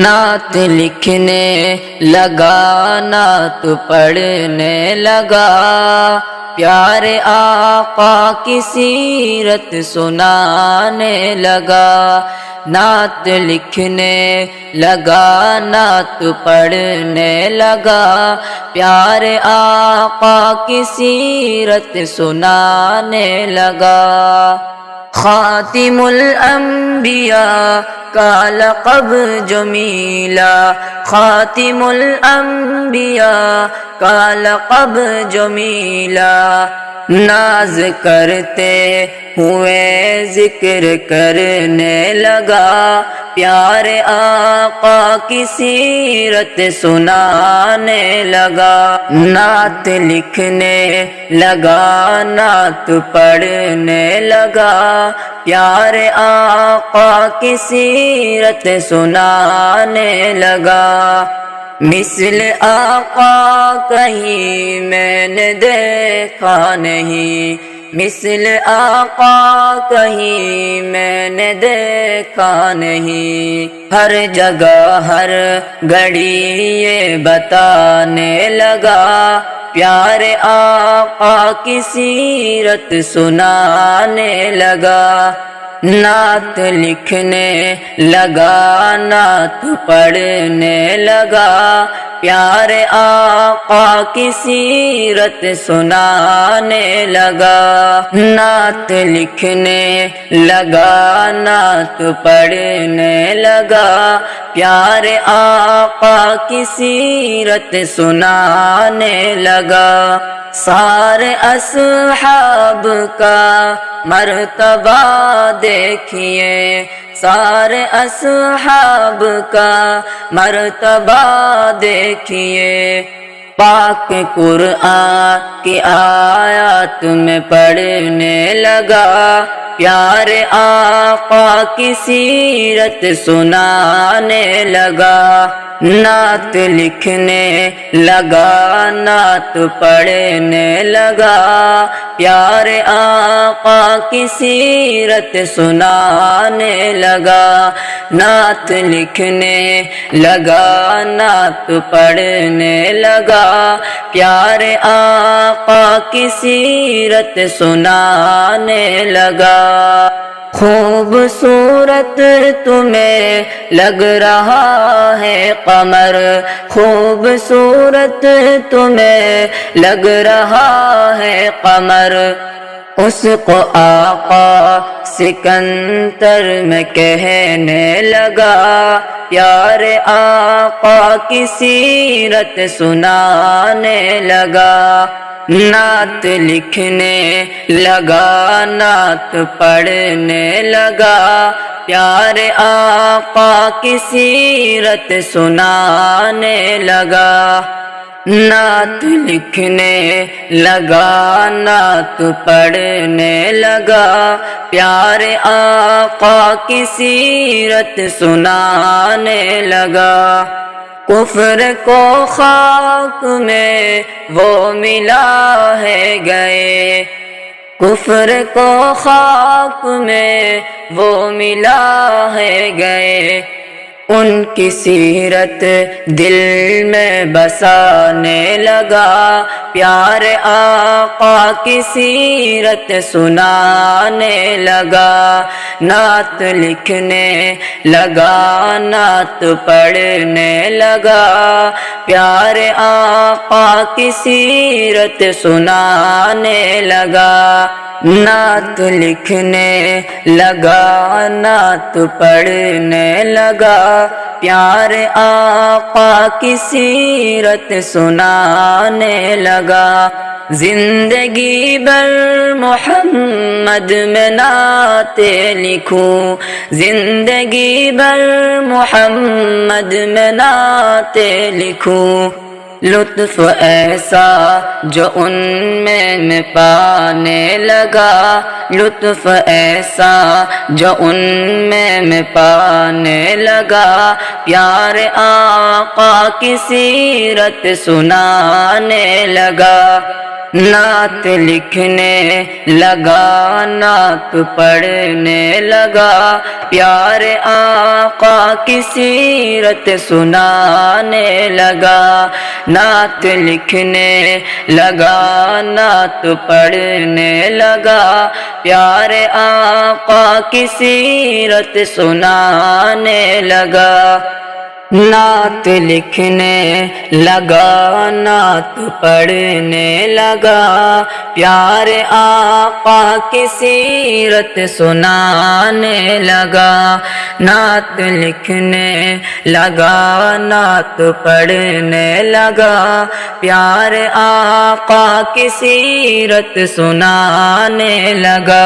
نعت لکھنے لگا، نعت پڑھنے لگا، پیارے آقا کی سیرت سنانے لگا۔ نعت لکھنے لگا، نعت پڑھنے لگا، پیارے آقا کی سیرت سنانے لگا۔ خاتم الانبیاء کا لقب جو میلا، خاتم الانبیاء کا لقب جو میلا، ناز کرتے ہوئے ذکر کرنے لگا، پیارے آقا کی سیرت سنانے لگا۔ نعت لکھنے لگا، نعت پڑھنے لگا، پیارے آقا کی سیرت سنانے لگا۔ مثل آقا کہیں میں نے دیکھا نہیں، مثل آقا کہیں میں نے دیکھا نہیں، ہر جگہ ہر گھڑی یہ بتانے لگا، پیارے آقا کی سیرت سنانے لگا۔ نعت لکھنے لگا، نعت پڑھنے لگا، پیارے آقا کی سیرت سنانے لگا۔ نعت لکھنے لگا، نعت پڑھنے لگا، پیارے آقا کی سیرت سنانے لگا۔ سارے اصحاب کا مرتبہ دیکھیے، سارے اصحاب کا مرتبہ دیکھیے، پاک قرآن کی آیات میں پڑھنے لگا، پیارے آقا کی سیرت سنانے لگا۔ نعت لکھنے لگا، نعت پڑھنے لگا، پیارے آقا کی سیرت سنانے لگا۔ نعت لکھنے لگا، نعت پڑھنے لگا، پیارے آقا کی سیرت سنانے لگا۔ خوبصورت تمہیں لگ رہا ہے قمر، خوبصورت تمہیں لگ رہا ہے قمر، اس کو آقا سکندر میں کہنے لگا، پیارے آقا کی سیرت سنانے لگا۔ نعت لکھنے لگا، نعت پڑھنے لگا، پیارے آقا کی سیرت سنانے لگا۔ نعت لکھنے لگا، نعت پڑھنے لگا، پیارے آقا کی سیرت سنانے لگا۔ کفر کو خاک میں وہ ملا ہے گئے، کفر کو خاک میں وہ ملا ہے گئے، ان کی سیرت دل میں بسانے لگا، پیارے آقا کی سیرت سنانے لگا۔ نعت لکھنے لگا، نعت پڑھنے لگا، پیارے آقا کی سیرت سنانے لگا۔ نعت لکھنے لگا، نعت پڑھنے لگا، پیارے آقا کی سیرت سنانے لگا۔ زندگی بھر محمد میں نعتیں لکھوں، زندگی بھر محمد میں نعتیں لکھوں، لطف ایسا جو ان میں پانے لگا، لطف ایسا جو ان میں پانے لگا، پیارے آقا کی سیرت سنانے لگا۔ نعت لکھنے لگا نعت پڑھنے لگا، پیارے آقا کی سیرت سنانے لگا، نعت لکھنے لگا نعت پڑھنے لگا، پیارے آقا کی سیرت سنانے لگا، نعت لکھنے لگا نعت پڑھنے لگا، پیارے آقا کی سیرت سنانے لگا، نعت لکھنے لگا نعت پڑھنے لگا، پیارے آقا کی سیرت سنانے لگا۔